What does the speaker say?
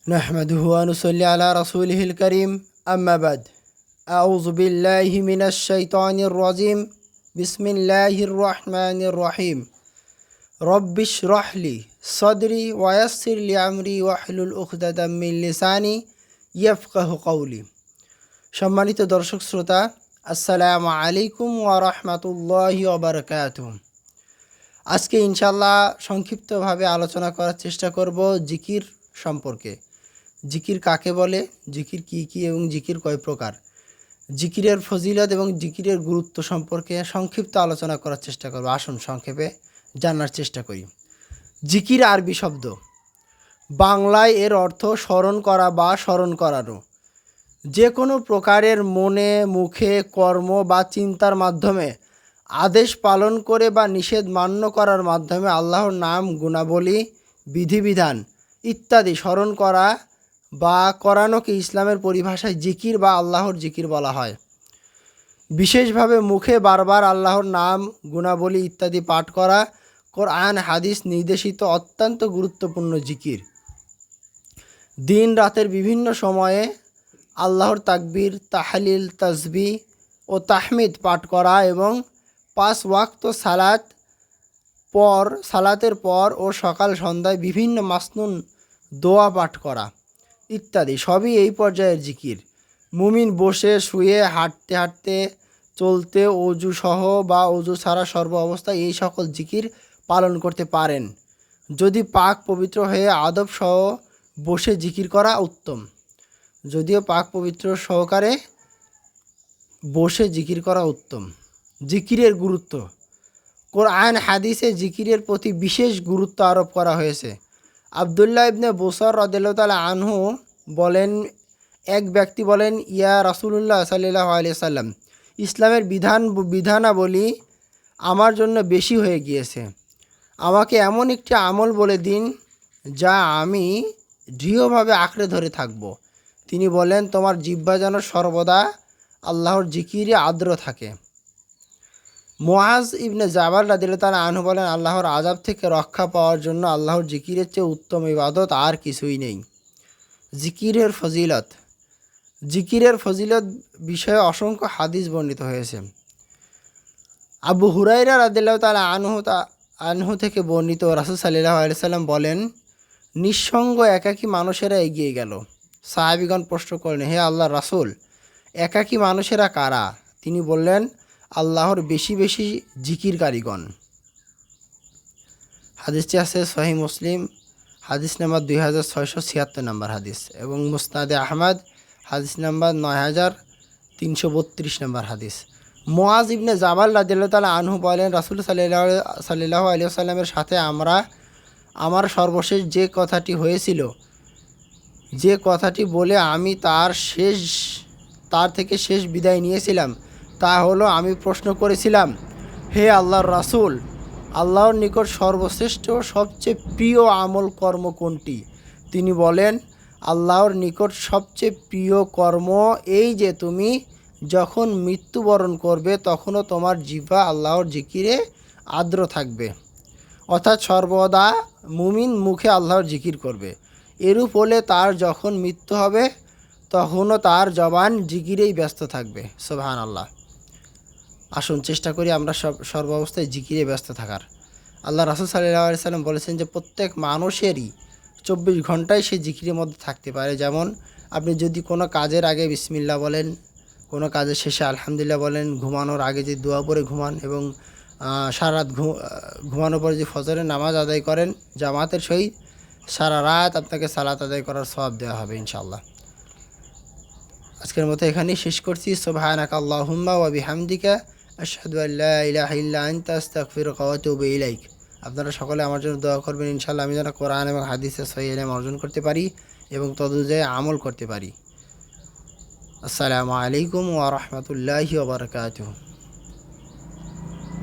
نحمده ونصلي على رسوله الكريم أما بعد أعوذ بالله من الشيطان الرجيم بسم الله الرحمن الرحيم رب اشرح لي صدري ويسر لي أمري واحلل عقدة من লিসানি يفقهوا قولي। সম্মানিত দর্শক শ্রোতা, আসসালামু আলাইকুম ওয়া রাহমাতুল্লাহি ওয়া বারাকাতুহু। আজকে ইনশাআল্লাহ সংক্ষিপ্তভাবে আলোচনা করার চেষ্টা করব জিকির সম্পর্কে। জিকির কাকে বলে, জিকির কি এবং জিকির কয় প্রকার, জিকিরের ফজিলত এবং জিকিরের গুরুত্ব সম্পর্কে সংক্ষিপ্ত আলোচনা করার চেষ্টা করব। আসুন সংক্ষেপে জানার চেষ্টা করি। জিকির আরবি শব্দ, বাংলায় এর অর্থ স্মরণ করা বা স্মরণ করানো। যে কোনো প্রকারের মনে, মুখে, কর্ম বা চিন্তার মাধ্যমে আদেশ পালন করে বা নিষেধ মান্য করার মাধ্যমে আল্লাহর নাম, গুণাবলী, বিধিবিধান ইত্যাদি স্মরণ করা বা করানোকে ইসলামের পরিভাষায় জিকির বা আল্লাহর জিকির বলা হয়। বিশেষভাবে মুখে বারবার আল্লাহর নাম, গুণাবলী ইত্যাদি পাঠ করা কোরআন হাদিস নির্দেশিত অত্যন্ত গুরুত্বপূর্ণ জিকির। দিন রাতের বিভিন্ন সময়ে আল্লাহর তাকবীর, তাহলিল, তাসবিহ ও তাহমিদ পাঠ করা এবং 5 ওয়াক্ত সালাতের পর ও সকাল সন্ধ্যায় বিভিন্ন মাসনুন দোয়া পাঠ করা ইত্যাদি সবই এই পর্যায়ের জিকির। মুমিন বসে, শুয়ে, হাঁটতে হাঁটতে, চলতে, অজু সহ বা অজু ছাড়া সর্ব অবস্থায় এই সকল জিকির পালন করতে পারেন। যদি পাক পবিত্র হয়ে আদব সহ বসে জিকির করা উত্তম। যদিও পাক পবিত্র সহকারে বসে জিকির করা উত্তম। জিকিরের গুরুত্ব, কোরআন হাদিসে জিকিরের প্রতি বিশেষ গুরুত্ব আরোপ করা হয়েছে। আবদুল্লাহ ইবনে বুসর রাদিয়াল্লাহু তাআলা আনহু বলেন, এক ব্যক্তি বলেন, ইয়া রাসূলুল্লাহ সাল্লাল্লাহু আলাইহি সাল্লাম, ইসলামের বিধানাবলী আমার জন্য বেশি হয়ে গিয়েছে। আমাকে এমন একটি আমল বলে দিন যা আমি দৃঢ়ভাবে আঁকড়ে ধরে থাকব। তিনি বলেন, তোমার জিহ্বা যেন সর্বদা আল্লাহর জিকিরে আর্দ্র থাকে। মুআজ ইবনে জাবাল রাদিয়াল্লাহু তাআলা আনহু বলেন, আল্লাহর আযাব থেকে রক্ষা পাওয়ার জন্য আল্লাহর জিকিরের চেয়ে উত্তম ইবাদত আর কিছুই নেই। জিকিরের ফজিলত, জিকিরের ফজিলত বিষয়ে অসংখ্য হাদিস বর্ণিত হয়েছে। আবু হুরায়রা রাদিয়াল্লাহু তাআলা আনহু থেকে বর্ণিত, রাসূল সাল্লাল্লাহু আলাইহি সাল্লাম বলেন, নিঃসঙ্গ একাকী মানুষেরা এগিয়ে গেল। সাহাবীগণ প্রশ্ন করলেন, হে আল্লাহর রাসূল, একাকী মানুষেরা কারা? তিনি বললেন, আল্লাহর বেশি বেশি জিকিরকারীগণ। হাদিসটি আছে সহিহ মুসলিম, হাদিস নাম্বার 2676 নম্বর হাদিস, এবং মুসনাদে আহমদ হাদিস নাম্বার 9332 নম্বর হাদিস। মুআজ ইবনে জাবাল রাদিয়াল্লাহু তাআলা আনহু বলেন, রাসূল সাল্লাল্লাহু আলাইহি ওয়াসাল্লামের সাথে আমার সর্বশেষ যে কথাটি হয়েছিল, যে কথাটি বলে আমি তার থেকে শেষ বিদায় নিয়েছিলাম, তা হলো, আমি প্রশ্ন করেছিলাম, হে আল্লাহর রাসূল, আল্লাহর নিকট সর্বশ্রেষ্ঠ সবচেয়ে প্রিয় আমল কর্ম কোনটি? তিনি বলেন, আল্লাহর নিকট সবচেয়ে প্রিয় কর্ম এই যে তুমি যখন মৃত্যুবরণ করবে তখনও তোমার জিহ্বা আল্লাহর জিকিরে আর্দ্র থাকবে। অর্থাৎ সর্বদা মুমিন মুখে আল্লাহর জিকির করবে। এরূপ হলে তার যখন মৃত্যু হবে তখনও তার জবান জিকিরেই ব্যস্ত থাকবে। সুবহানাল্লাহ। আসুন চেষ্টা করি আমরা সর্বাবস্থায় জিকিরে ব্যস্ত থাকার। আল্লাহ রাসূল সাল্লাল্লাহু আলাইহি সাল্লাম বলেছেন যে প্রত্যেক মানুষেরই 24 ঘন্টায় সে জিকিরের মধ্যে থাকতে পারে। যেমন আপনি যদি কোনো কাজের আগে বিসমিল্লাহ বলেন, কোনো কাজের শেষে আলহামদুলিল্লাহ বলেন, ঘুমানোর আগে যে দোয়া পড়ে ঘুমান, এবং সারা রাত ঘুমানোর পরে যে ফজরের নামাজ আদায় করেন জামাতের সহিত, সারা রাত আপনাকে সালাত আদায় করার সওয়াব দেওয়া হবে ইনশাআল্লাহ। আজকের মতো এখানেই শেষ করছি। সুবহানাকা আল্লাহুম্মা ওয়া বিহামদিকা আশহাদু আল্লা ইলাহা ইল্লা আনতা আস্তাগফিরুকা ওয়া আতুবু ইলাইক। আপনারা সকলে আমার জন্য দোয়া করবেন ইনশাআল্লাহ, আমি যেন কোরআন এবং হাদিসের সহিহ ইলম অর্জন করতে পারি এবং তদনুযায়ী আমল করতে পারি। আসসালামু আলাইকুম ওয়া রাহমাতুল্লাহি ওয়া বারাকাতুহু।